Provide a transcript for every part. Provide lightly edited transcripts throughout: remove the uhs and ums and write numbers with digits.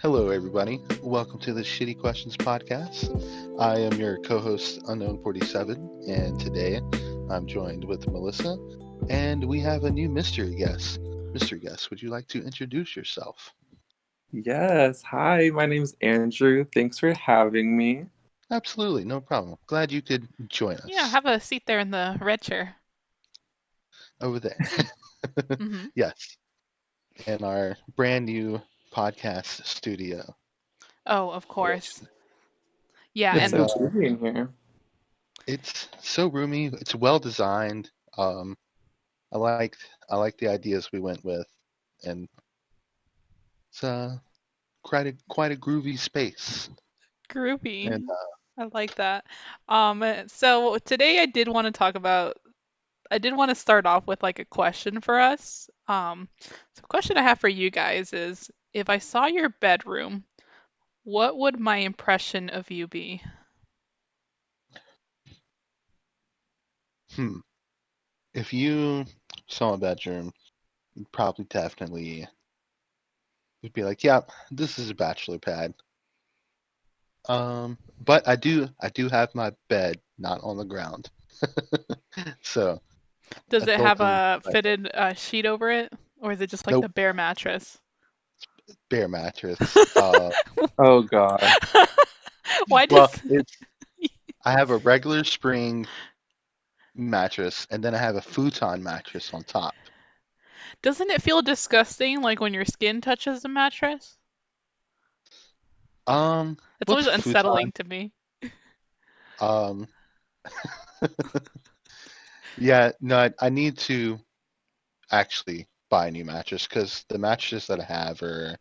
Hello, everybody. Welcome to the Shitty Questions podcast. I am your co-host, Unown 47, and today I'm joined with Melissa, and we have a new mystery guest. Mystery guest, would you like to introduce yourself? Yes. Hi, my name's Andrew. Thanks for having me. Absolutely, no problem. Glad you could join Yeah, us have a seat there in the red chair. over there. Mm-hmm. Yes, in our brand new podcast studio. Oh, of Which, course. Yeah, It's and and so busy in here. it's so roomy. It's well designed. I liked I like the ideas we went with, and it's quite a groovy space. And groovy. I like that. So today I did want to start off with like a question for us. So the question I have for you guys is, if I saw your bedroom, what would my impression of you be? hmm, if you saw a bedroom, you'd probably definitely would be like, "Yeah, this is a bachelor pad." But I do have my bed not on the ground, so Does it have adulting. a But fitted sheet over it, or is it just like the nope, bare mattress? bare mattress. Oh God. Why Well, does it's I have a regular spring mattress, and then I have a futon mattress on top. doesn't it feel disgusting like when your skin touches the mattress? Um, It's what's always a futon? unsettling to me. Um, yeah, no, I need to actually buy a new mattress because the mattresses that I have are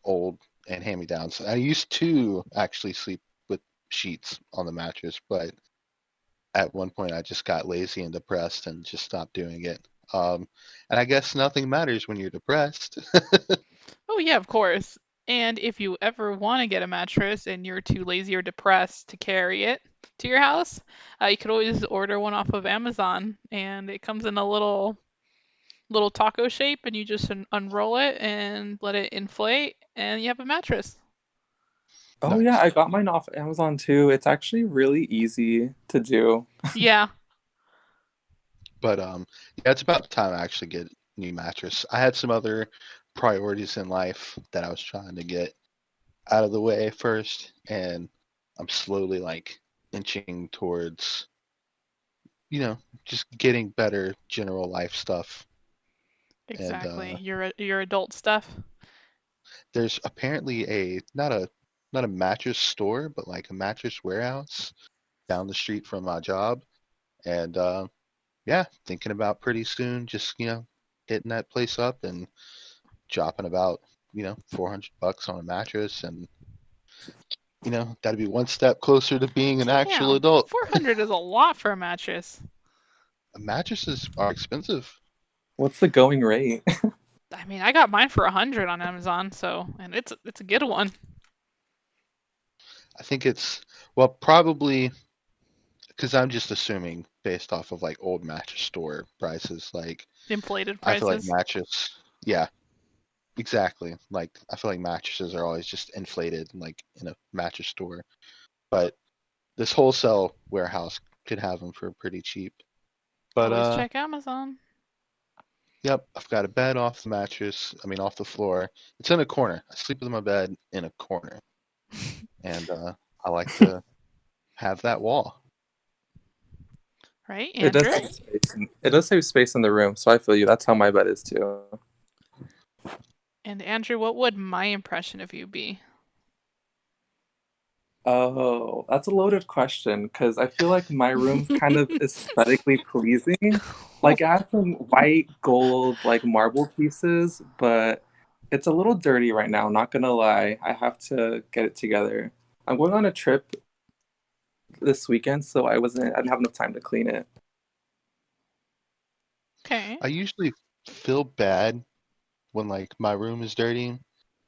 old and hand-me-downs. I used to actually sleep with sheets on the mattress, but at one point I just got lazy and depressed and just stopped doing it. And I guess nothing matters when you're depressed. Oh, yeah, of course. And if you ever want to get a mattress and you're too lazy or depressed to carry it to your house, you could always order one off of Amazon, and it comes in a little taco shape, and you just unroll it and let it inflate, and you have a mattress. Oh yeah, Nice. I got mine off Amazon too. It's actually really easy to do. Yeah. But yeah, it's about time I actually get a new mattress. I had some other priorities in life that I was trying to get out of the way first, and I'm slowly like inching towards, just getting better general life stuff. And Exactly. Your adult stuff. there's apparently not a mattress store, but like a mattress warehouse down the street from my job. And yeah, thinking about pretty soon just, hitting that place up and dropping about, $400 on a mattress, and that'd be one step closer to being an actual Damn, adult. 400 is a lot for a mattress. Mattresses are expensive. What's the going rate? I mean, I got mine for 100 on Amazon, so and it's a good one. I think it's, well, probably because I'm just assuming based off of like old mattress store prices. Like, Inflated I feel like prices. mattress, yeah, exactly. Like, I feel like mattresses are always just inflated, like in a mattress store. But this wholesale warehouse could have them for pretty cheap. But Always check Amazon. yep, I've got a bed off the mattress. I mean, off the floor. It's in a corner. I sleep with my bed in a corner, and I like to have that wall. Right, It does Andrew? save space. It does save space in the room, so I feel you. That's how my bed is too. And Andrew, what would my impression of you be? Oh, that's a loaded question because I feel like my room's kind of aesthetically pleasing. Like, I have some white gold, like marble pieces, but it's a little dirty right now, not gonna lie. I have to get it together. I'm going on a trip this weekend, so I didn't have enough time to clean it. Okay. I usually feel bad when like my room is dirty,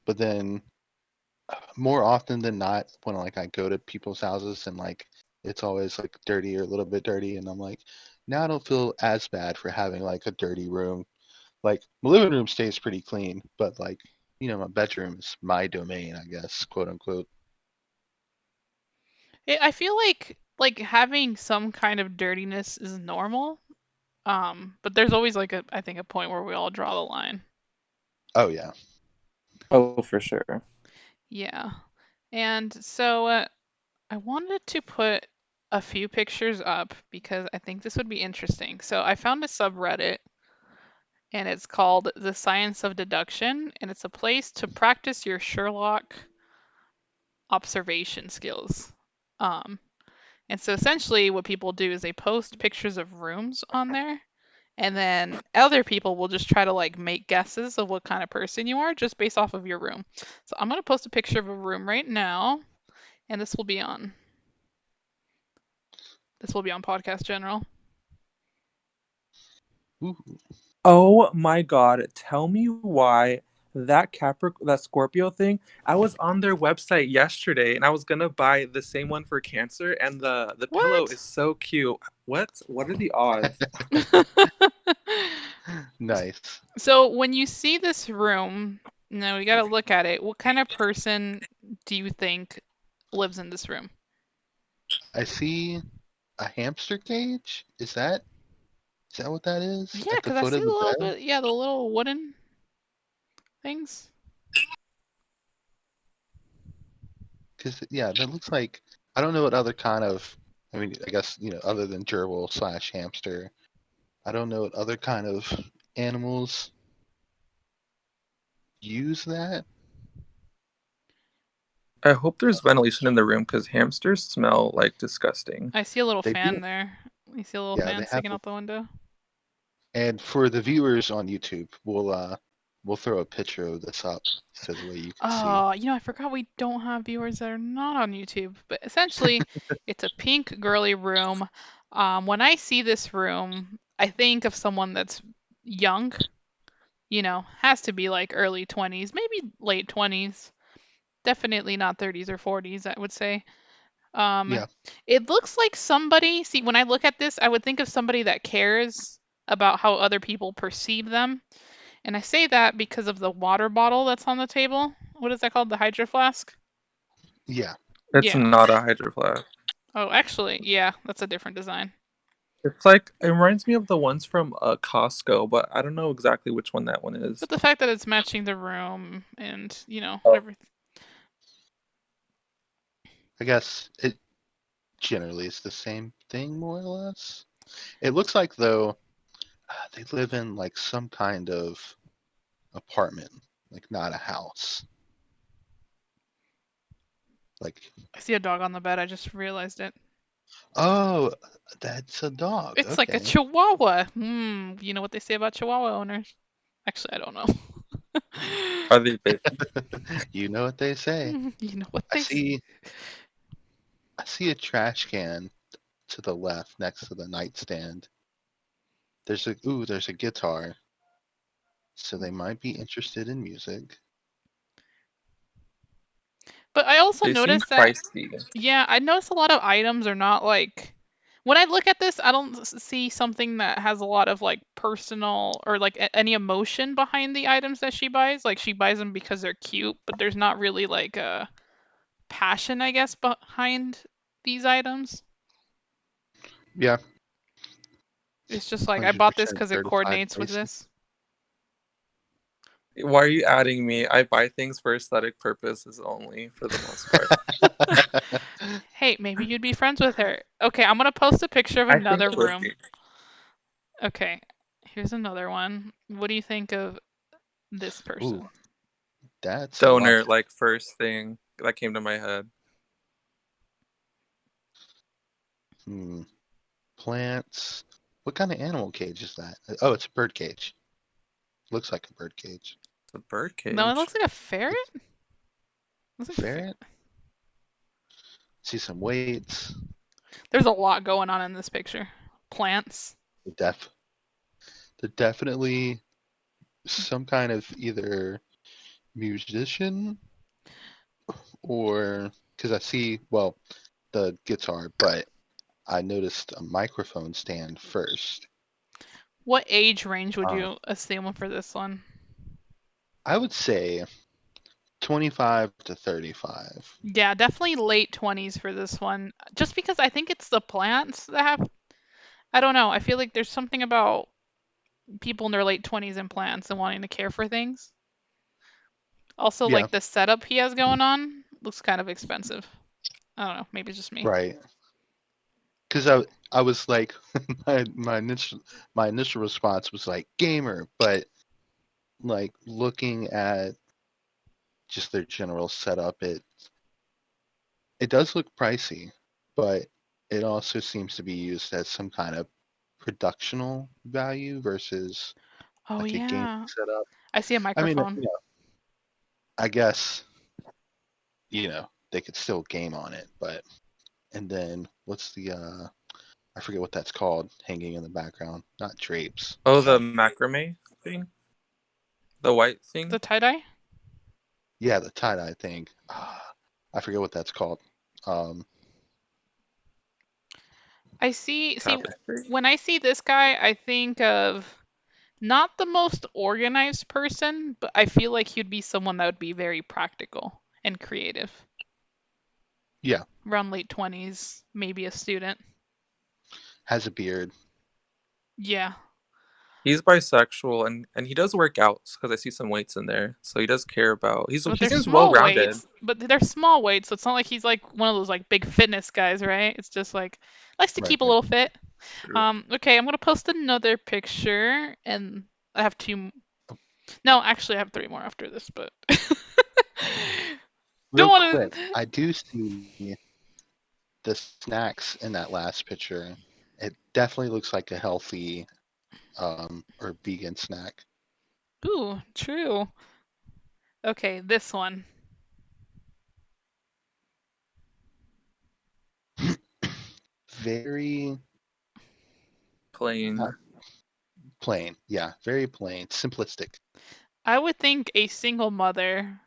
but then more often than not, when like I go to people's houses and like it's always like dirty or a little bit dirty, and I'm like, now I don't feel as bad for having like a dirty room. Like my living room stays pretty clean, but like, my bedroom's my domain, I guess, quote unquote. I feel like having some kind of dirtiness is normal. But there's always like I think a point where we all draw the line. Oh yeah. Oh, for sure. Yeah. And so I wanted to put a few pictures up because I think this would be interesting. So I found a subreddit and it's called The Science of Deduction, and it's a place to practice your Sherlock observation skills. Um, and so essentially, what people do is they post pictures of rooms on there, and then other people will just try to like make guesses of what kind of person you are just based off of your room. So I'm gonna post a picture of a room right now, and this will be on Podcast General. Ooh. Oh my God. Tell me why that Scorpio thing, I was on their website yesterday and I was gonna buy the same one for Cancer and the pillow What? is so cute. What are the odds? Nice. So when you see this room, now we gotta look at it. What kind of person do you think lives in this room? I see a hamster cage. Is that what that is? Yeah, At the because I foot see of a the little bed? bit, yeah, the little wooden things. Because yeah, that looks like I don't know what other kind of. I mean, I guess other than gerbil slash hamster, I don't know what other kind of animals use that. I hope there's ventilation in the room because hamsters smell like disgusting. I see a little They fan do. there. You see a little Yeah, fan they have. sticking out the window? And for the viewers on YouTube, we'll throw a picture of this up so the way you can see. Oh, I forgot we don't have viewers that are not on YouTube. But essentially, it's a pink girly room. When I see this room, I think of someone that's young, has to be like early 20s, maybe late 20s. Definitely not 30s or 40s, I would say. Um, Yeah, it looks like somebody, see, when I look at this, I would think of somebody that cares about how other people perceive them. And I say that because of the water bottle that's on the table. What is that called? The hydro flask? yeah. It's Yeah. not a hydro flask. Oh, actually, yeah, that's a different design. It's like it reminds me of the ones from Costco, but I don't know exactly which one that one is. But the fact that it's matching the room and, Oh. everything. I guess it generally is the same thing, more or less. It looks like though they live in like some kind of apartment, like not a house. Like, I see a dog on the bed. I just realized it. oh, that's a dog. It's like a Okay. chihuahua. You know what they say about chihuahua owners? Actually, I don't know. Are they big? You know what they say. You know what I they say? see I see a trash can to the left next to the nightstand. There's a guitar. So they might be interested in music. But I also They seem noticed that, feisty. yeah, I noticed a lot of items are not like. When I look at this, I don't see something that has a lot of like personal or like any emotion behind the items that she buys. Like she buys them because they're cute, but there's not really like a passion, I guess, behind these items. Yeah, It's just like I bought this 100% because it certified coordinates with basic. this. Why are you adding me? I buy things for aesthetic purposes only, for the most part. Hey, maybe you'd be friends with her. Okay, I'm gonna post a picture of I think another it would room. be. Okay, here's another one. What do you think of this Ooh, person? that's a lot. Donor, like first thing that came to my head. Hmm. Plants. What kind of animal cage is that? Oh, it's a bird cage. Looks like a bird cage. It's a bird No, it cage. looks like a ferret. Looks Looks like a ferret. ferret. See some weights. There's a lot going on in this picture. Plants. The def. The definitely some kind of either musician or because I see the guitar, but I noticed a microphone stand first. What age range would Uh, you assume for this one? I would say 25 to 35. Yeah, definitely late 20s for this one. Just because I think it's the plants that have. I don't know. I feel like there's something about people in their late 20s and plants and wanting to care for things. Also, Yeah, like the setup he has going on looks kind of expensive. I don't know. Maybe it's just me. right. Because I was like, my initial response was like gamer, but like looking at just their general setup, it does look pricey, but it also seems to be used as some kind of productional value versus Oh, like a gaming yeah. setup. I see a I mean, microphone. I guess, they could still game on it, but and then what's the I forget what that's called hanging in the background. Not drapes. Oh, the macrame thing? The white The thing? tie dye? Yeah, the tie-dye thing. I forget what that's called. Um, I see, Tapestry? when I see this guy, I think of not the most organized person, but I feel like he'd be someone that would be very practical and creative. yeah, Around late 20s, maybe a student. has a beard. Yeah. He's bisexual and he does work out because I see some weights in there. So he does care about. But He they're seems well small rounded. weights. But they're small weights, so it's not like he's like one of those like big fitness guys, right? It's just like likes to Right, keep a right. little fit. True. Okay, I'm gonna post another picture, and I have two. No, actually, I have three more after this, but don't Real want quick, to. I do see the snacks in that last picture. It definitely looks like a healthy or vegan snack. Ooh, true. Okay, this one. Very Plain. not plain. Yeah, very plain, simplistic. I would think a single mother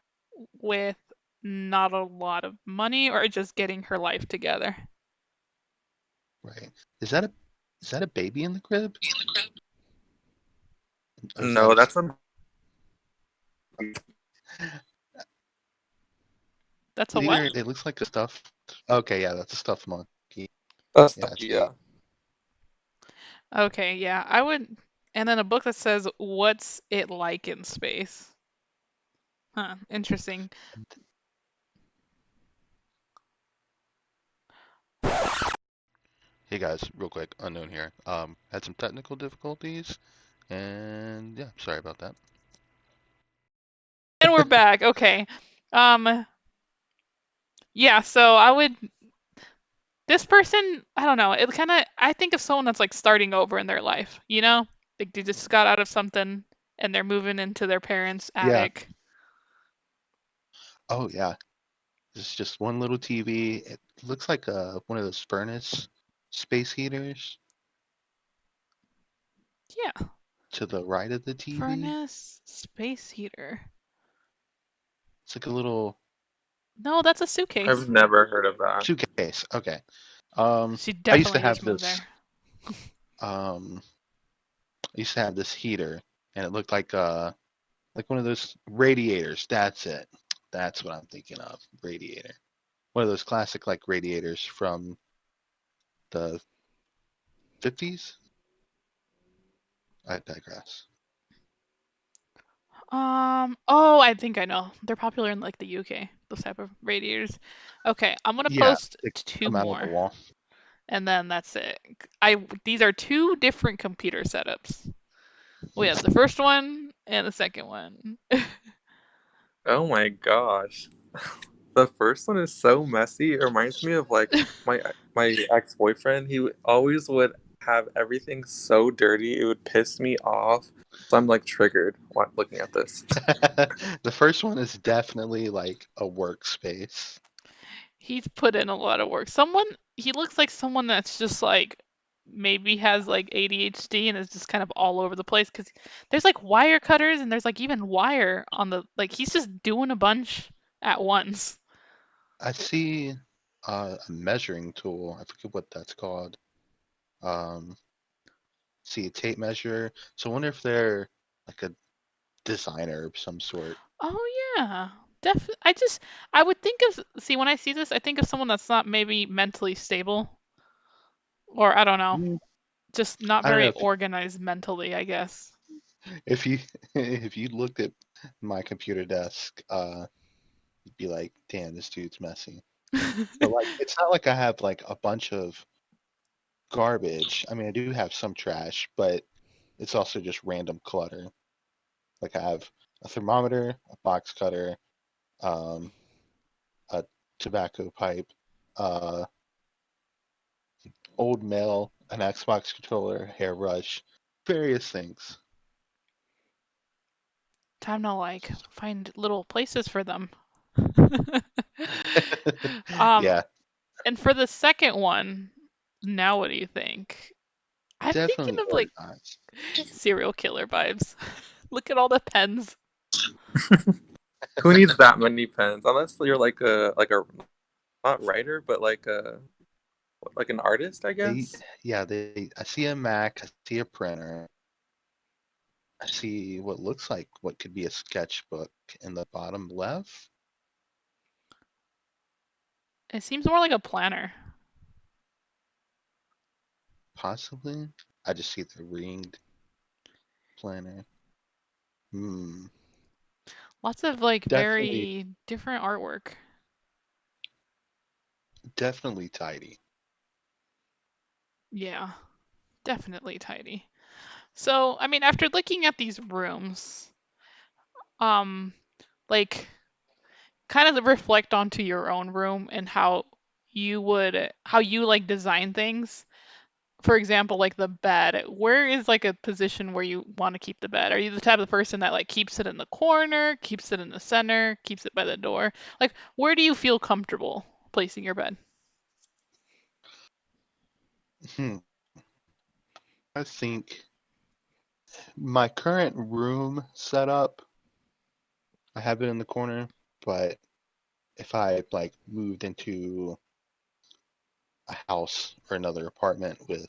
with not a lot of money or just getting her life together. Right. Is that a is that a baby in the crib? Or is that No, that's a That's a what? either it looks like a stuffed. Okay, yeah, that's a stuffed monkey. that's Yeah, I see. yeah. Okay, yeah, I would. And then a book that says, "What's it like in space?" Huh, interesting. Hey guys, real quick, unknown here. Had some technical difficulties, and yeah, sorry about that. And we're back. Okay. Um, yeah, so I would. This person, I don't know. It kind of. I think of someone that's like starting over in their life. You know, like they just got out of something and they're moving into their parents' Yeah. attic. Oh yeah. It's just one little TV. It looks like one of those furnace space heaters Yeah, to the right of the TV. furnace space heater. It's like a little No, that's a suitcase. I've never heard of that. suitcase. Okay. She I used to definitely have just moved this. there. I used to have this heater, and it looked like one of those radiators. That's it. That's what I'm thinking of. Radiator. One of those classic like radiators from the 50s. I digress. Oh, I think I know. They're popular in like the UK, those type of radiators. Okay, I'm gonna Yeah, post they two come out of the more, wall. and then that's it. These are two different computer setups. We have the first one and the second one. Oh my gosh. The first one is so messy. It reminds me of like my ex-boyfriend. Always would have everything so dirty. It would piss me off. So I'm like triggered while looking at this. The first one is definitely like a workspace. He's put in a lot of work. He looks like someone that's just like maybe has like ADHD and is just kind of all over the place because there's like wire cutters and there's like even wire on the like he's just doing a bunch at once. I see a measuring tool. I forget what that's called. Um, see a tape measure. So I wonder if they're like a designer of some sort. Oh yeah. I would think of, see, when I see this, I think of someone that's not maybe mentally stable, or I don't know, Mm, just not I don't know very organized mentally, I guess. if you if you looked at my computer desk, you'd be like, damn, this dude's messy. But like, it's not like I have like a bunch of garbage. I mean, I do have some trash, but it's also just random clutter. Like I have a thermometer, a box cutter, um, a tobacco pipe, uh, old mail, an Xbox controller, hairbrush, various things. Time to like find little places for them. um, Yeah, and for the second one, now what do you think? I'm thinking definitely of like organized. serial killer vibes. Look at all the pens. Who needs that many pens? Unless you're like a not writer, but like an artist, I They, guess. yeah, I see a Mac, I see a printer, I see what looks like what could be a sketchbook in the bottom left, It seems more like a planner. possibly. I just see the ringed planner. Hmm, Lots of like definitely, very different artwork. definitely tidy. Yeah, definitely tidy. So, I mean, after looking at these rooms, um, like kind of reflect onto your own room and how you like design things. For example, like the bed. Where is like a position where you want to keep the bed? Are you the type of person that like keeps it in the corner, keeps it in the center, keeps it by the door? Like, where do you feel comfortable placing your bed? Hmm, I think my current room setup, I have it in the corner, but if I like moved into a house or another apartment with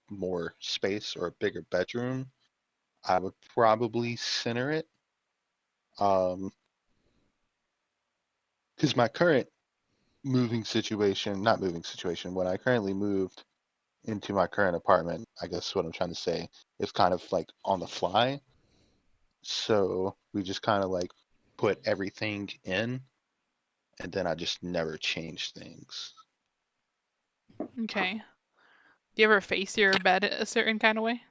more space or a bigger bedroom, I would probably center it. Um, because my current not moving situation, when I currently moved into my current apartment, I guess what I'm trying to say is kind of like on the fly. So we just kind of like put everything in and then I just never change things. Okay. Do you ever face your bed a certain kind of way?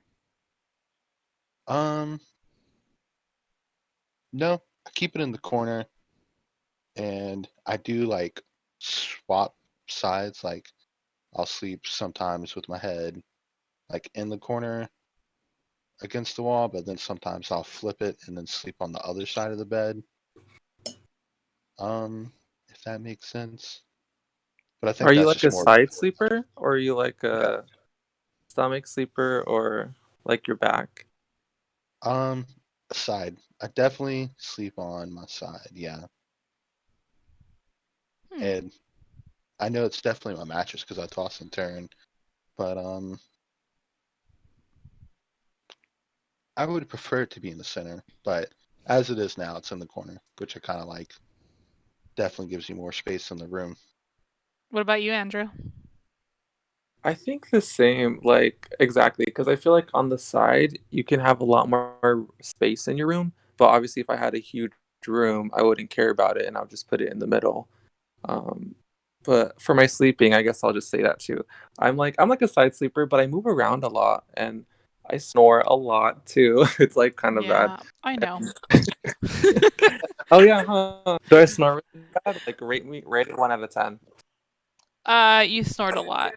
Um, no, I keep it in the corner and I do like swap sides. Like I'll sleep sometimes with my head like in the corner against the wall, but then sometimes I'll flip it and then sleep on the other side of the bed. If that makes sense. But I think Are you that's like just a more of side a sleeper, or are you like yeah. a stomach sleeper, or like your back? Um, side. I definitely sleep on my side, yeah. Hmm. And I know it's definitely my mattress because I toss and turn, but I would prefer it to be in the center. But as it is now, it's in the corner, which I kind of like. Definitely gives you more space in the room. What about you, Andrew? I think the same, like exactly, because I feel like on the side you can have a lot more space in your room. But obviously, if I had a huge room, I wouldn't care about it, and I'll just put it in the middle. Um, but for my sleeping, I guess I'll just say that too. I'm like a side sleeper, but I move around a lot and I snore a lot too. It's like kind of bad. Yeah, I know. Oh yeah, huh? Do I snore really bad? Like rate it 1 out of 10. You snort a lot.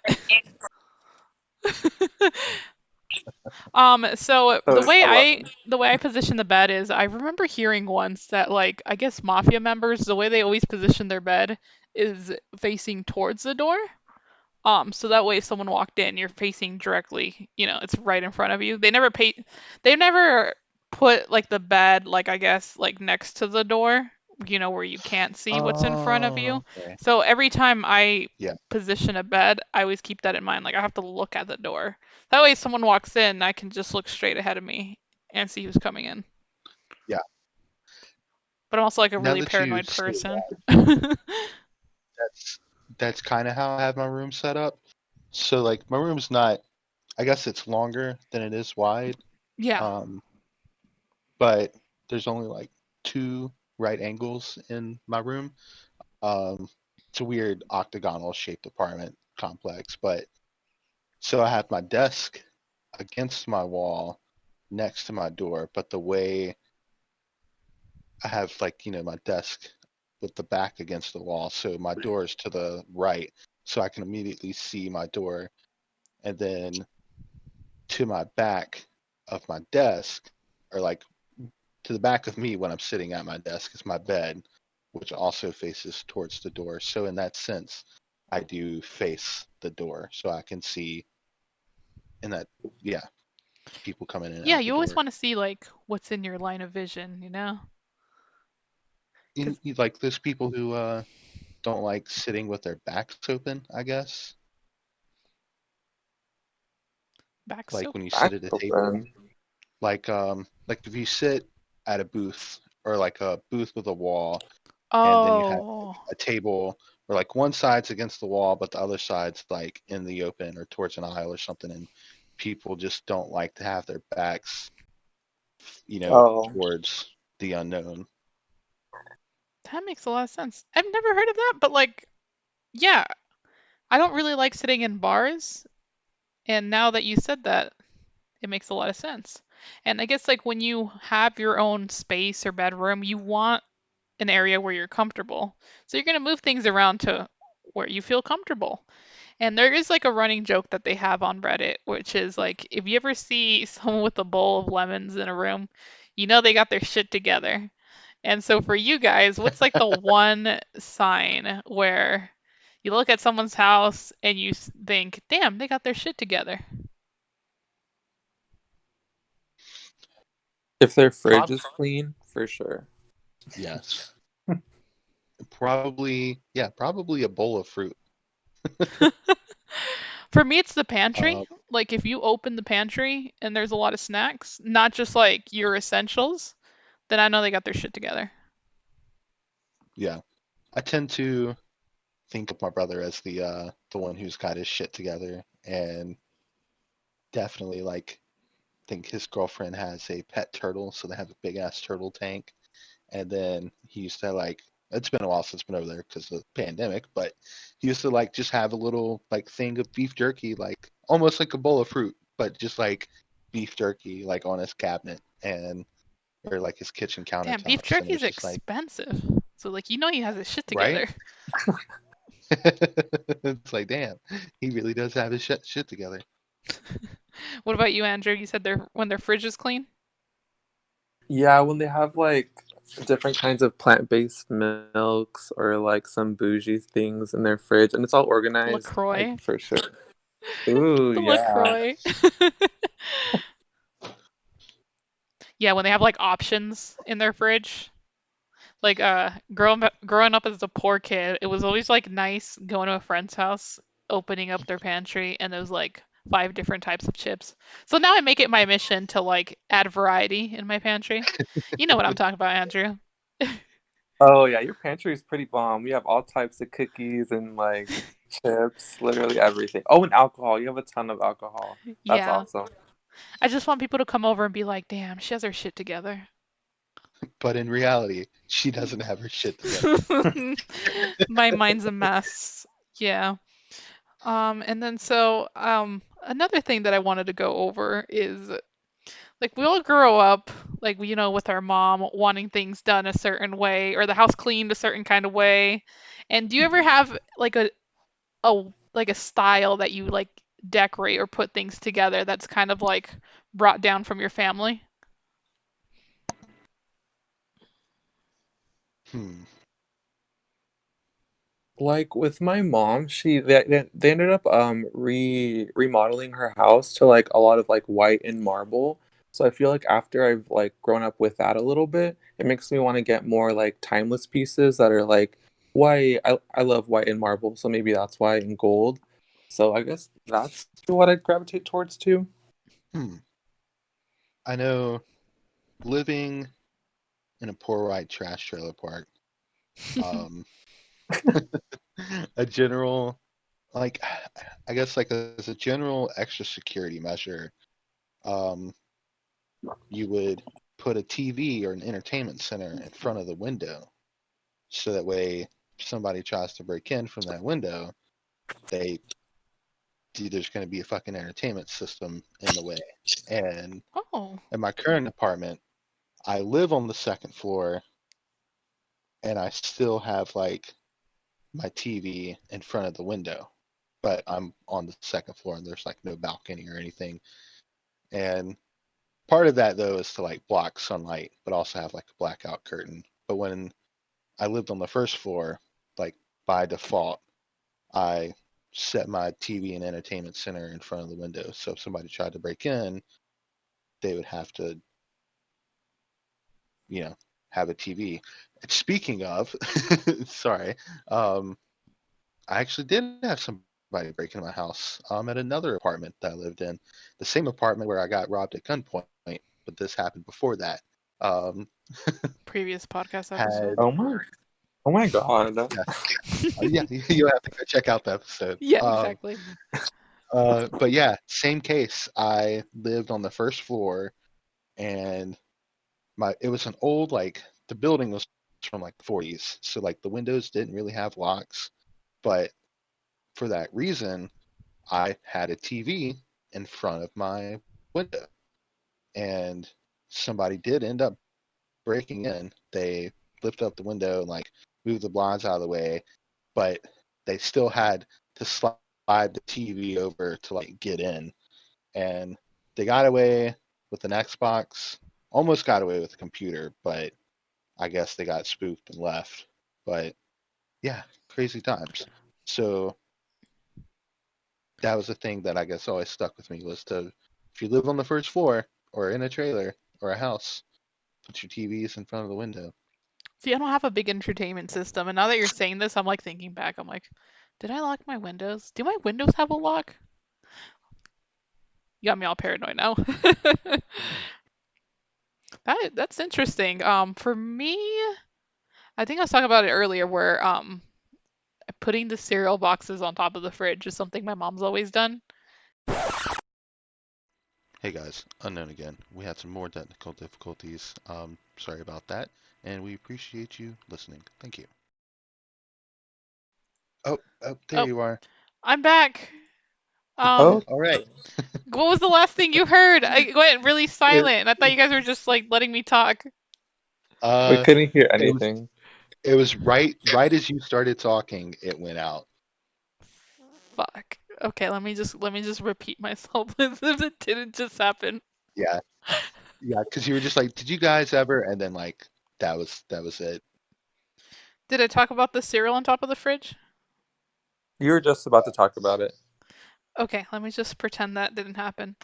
So So it's 11. the way I position the bed is I remember hearing once that like I guess mafia members, the way they always position their bed is facing towards the door. So that way if someone walked in, you're facing directly, it's right in front of you. They never put like the bed like I guess like next to the door, where you can't see what's in front of you. Oh, okay. So every time I Yeah, position a bed, I always keep that in mind. Like I have to look at the door. That way if someone walks in, I can just look straight ahead of me and see who's coming in. yeah. But I'm also like a Now really that you paranoid say person. that, that's that's kind of how I have my room set up. So like my room's not. I guess it's longer than it is wide. Yeah. Um, but there's only like two right angles in my room. Um, it's a weird octagonal shaped apartment complex, but so I have my desk against my wall next to my door, but the way I have like, my desk with the back against the wall, so my door is to the right, so I can immediately see my door, and then to my back of my desk, or like to the back of me when I'm sitting at my desk is my bed, which also faces towards the door. So in that sense, I do face the door, so I can see in that, yeah, people coming in and Yeah, out the you always door. want to see like what's in your line of vision, you know? Cuz Like those people who don't like sitting with their backs open, I guess. back Like soap. when you Back sit at a table, open. like if you sit at a booth or like a booth with a wall, and then you have like Oh. a table where like one side's against the wall, but the other side's like in the open or towards an aisle or something, and people just don't like to have their backs, Oh, towards the unknown. That makes a lot of sense. I've never heard of that, but like yeah, I don't really like sitting in bars, and now that you said that, it makes a lot of sense. And I guess like when you have your own space or bedroom, you want an area where you're comfortable. So you're going to move things around to where you feel comfortable. And there is like a running joke that they have on Reddit, which is like if you ever see someone with a bowl of lemons in a room, you know they got their shit together. And so for you guys, what's like the one sign where you look at someone's house and you think, damn, they got their shit together? if their fridge Prob is clean, for sure. yes. Probably, yeah, probably a bowl of fruit. For me, it's the pantry. Um, Like if you open the pantry and there's a lot of snacks, not just like your essentials, then I know they got their shit together. yeah. I tend to think of my brother as the one who's got his shit together, and definitely like think his girlfriend has a pet turtle, so they have a big ass turtle tank. And then he used to like, it's been a while since I've been over there because of the pandemic, but he used to like just have a little like thing of beef jerky, like almost like a bowl of fruit, but just like beef jerky like on his cabinet and or like his kitchen Damn, beef countertops, and it jerky was is just like, expensive. So like you know he has his shit right? together. It's like, damn, he really does have his shit together. What about you, Andrew? You said when their fridge is clean? Yeah, when they have like different kinds of plant-based milks or like some bougie things in their fridge and it's all The organized, like LaCroix. for sure. Ooh, The yeah. LaCroix. Yeah, when they have like options in their fridge. Like growing up as a poor kid, it was always like nice going to a friend's house, opening up their pantry, and there was like five different types of chips. So now I make it my mission to like add variety in my pantry. You know what I'm talking about, Andrew. Oh yeah, your pantry is pretty bomb. We have all types of cookies and like chips, literally everything. Oh, and alcohol. You have a ton of alcohol. That's Yeah. awesome. I just want people to come over and be like, "Damn, she has her shit together." But in reality, she doesn't have her shit together. My mind's a mess. Yeah. And then so another thing that I wanted to go over is like we all grow up like with our mom wanting things done a certain way or the house cleaned a certain kind of way. And do you ever have like a like a style that you like decorate or put things together that's kind of like brought down from your family? Hmm. Like with my mom, they ended up remodeling her house to like a lot of like white and marble. So I feel like after I've like grown up with that a little bit, it makes me want to get more like timeless pieces that are like white. I love white and marble, so maybe that's why in gold. So I guess that's what I gravitate towards too. Hmm. I know living in a poor white trash trailer park. Um, a general, like, I guess, like, as a general extra security measure, um, you would put a TV or an entertainment center in front of the window, so that way, if somebody tries to break in from that window, they there's going to be a fucking entertainment system in the way. And Oh, in my current apartment, I live on the second floor, and I still have like my TV in front of the window, but I'm on the second floor and there's like no balcony or anything. And part of that though is to like block sunlight, but also have like a blackout curtain. But when I lived on the first floor, like by default, I set my TV and entertainment center in front of the window. So if somebody tried to break in, they would have to, you know, have a TV. Speaking of, sorry, um, I actually did have somebody break into my house at another apartment that I lived in, the same apartment where I got robbed at gunpoint, but this happened before that. Um, previous podcast had episode. Oh my god. yeah, yeah, you have to go check out the episode. Yeah, exactly. But yeah, same case. I lived on the first floor, and it was an old, like, the building was from like the 40s, so like the windows didn't really have locks, but for that reason I had a TV in front of my window, and somebody did end up breaking in. They lifted up the window and like moved the blinds out of the way, but they still had to slide the TV over to like get in. And they got away with an Xbox, almost got away with a computer, but I guess they got spooked and left. But yeah, crazy times. So that was the thing that I guess always stuck with me was to, if you live on the first floor or in a trailer or a house, put your TVs in front of the window. See, I don't have a big entertainment system, and now that you're saying this, I'm like thinking back. I'm like, did I lock my windows? Do my windows have a lock? You got me all paranoid now. That's interesting. For me, I think I was talking about it earlier, where putting the cereal boxes on top of the fridge is something my mom's always done. Hey guys, Unknown again. We had some more technical difficulties. Sorry about that, and we appreciate you listening. Thank you. Oh, there Oh, you are. I'm back. Oh, All right. What was the last thing you heard? I went really It, silent, and I thought you guys were just like letting me talk. we uh, couldn't hear it was anything. it was right as you started talking, it went out. Fuck. Okay, let me just repeat myself as if it didn't just happen. Yeah, yeah, because you were just like, "Did you guys ever?" And then like that was it. Did I talk about the cereal on top of the fridge? You were just about to talk about it. Okay, let me just pretend that didn't happen.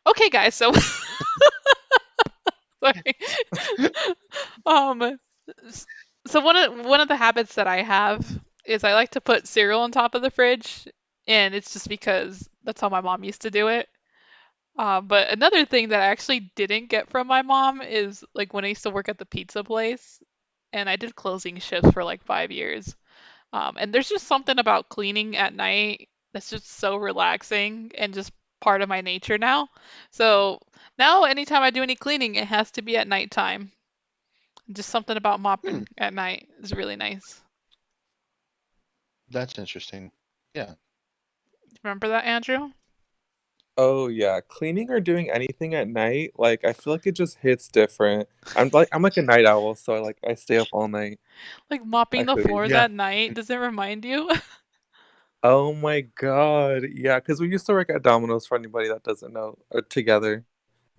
Okay, guys, so sorry. Um, so one of the habits that I have is I like to put cereal on top of the fridge, and it's just because that's how my mom used to do it. But another thing that I actually didn't get from my mom is like when I used to work at the pizza place, and I did closing shifts for like 5 years. And there's just something about cleaning at night that's just so relaxing and just part of my nature now. So now, anytime I do any cleaning, it has to be at nighttime. Just something about Hmm, mopping at night is really nice. that's interesting. Yeah. Remember that, Andrew? Oh yeah, cleaning or doing anything at night, like I feel like it just hits different. I'm like a night owl, so I stay up all night. Like mopping I the feel you. floors Yeah. at night. Does it remind you? Oh my god, yeah, because we used to work at Domino's for anybody that doesn't know, together,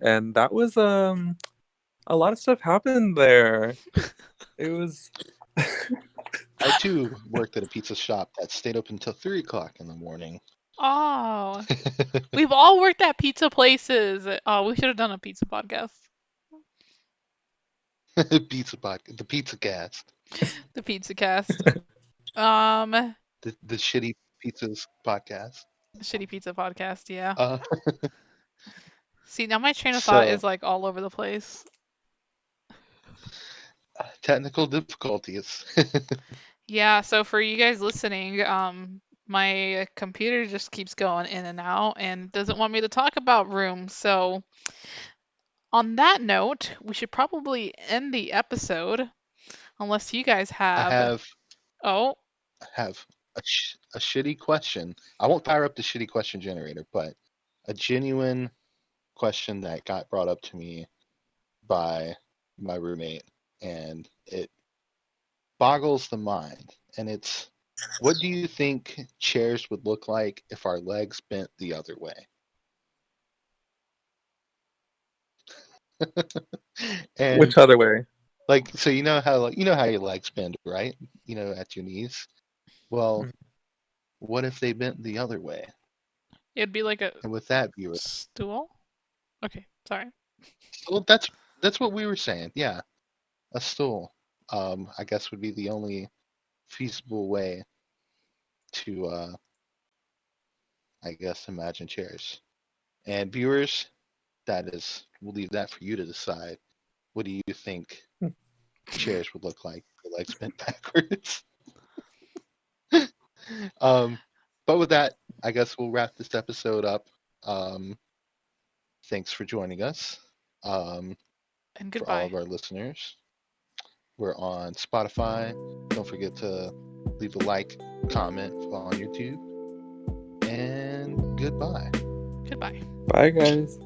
and that was a lot of stuff happened there. It was. I too worked at a pizza shop that stayed open until 3 o'clock in the morning. Oh, we've all worked at pizza places. Oh, we should have done a pizza podcast. The pizza cast, The pizza cast. Um, the shitty pizzas podcast. shitty pizza podcast. Yeah. Uh, See, now my train of thought is so like all over the place. Technical difficulties. Yeah, so for you guys listening, my computer just keeps going in and out and doesn't want me to talk about rooms. So, on that note, we should probably end the episode unless you guys I have. have Oh, I have a shitty question. I won't fire up the shitty question generator, but a genuine question that got brought up to me by my roommate, and it boggles the mind. And it's, what do you think chairs would look like if our legs bent the other way? And Which other way? like, so you know how your legs bend, right? At your knees. Well, Mm. what if they bent the other way? it'd be like a And with that, viewer, stool. Okay, sorry. well, that's what we were saying. Yeah, a stool. I guess would be the only feasible way to, I guess, imagine chairs. And viewers, we'll leave that for you to decide. What do you think chairs would look like? The legs bent backwards. um, but with that, I guess we'll wrap this episode up. Um, thanks for joining us. Um, And for all goodbye. of our listeners, we're on Spotify. Don't forget to leave a like, comment on YouTube, and goodbye. Goodbye. Bye, guys.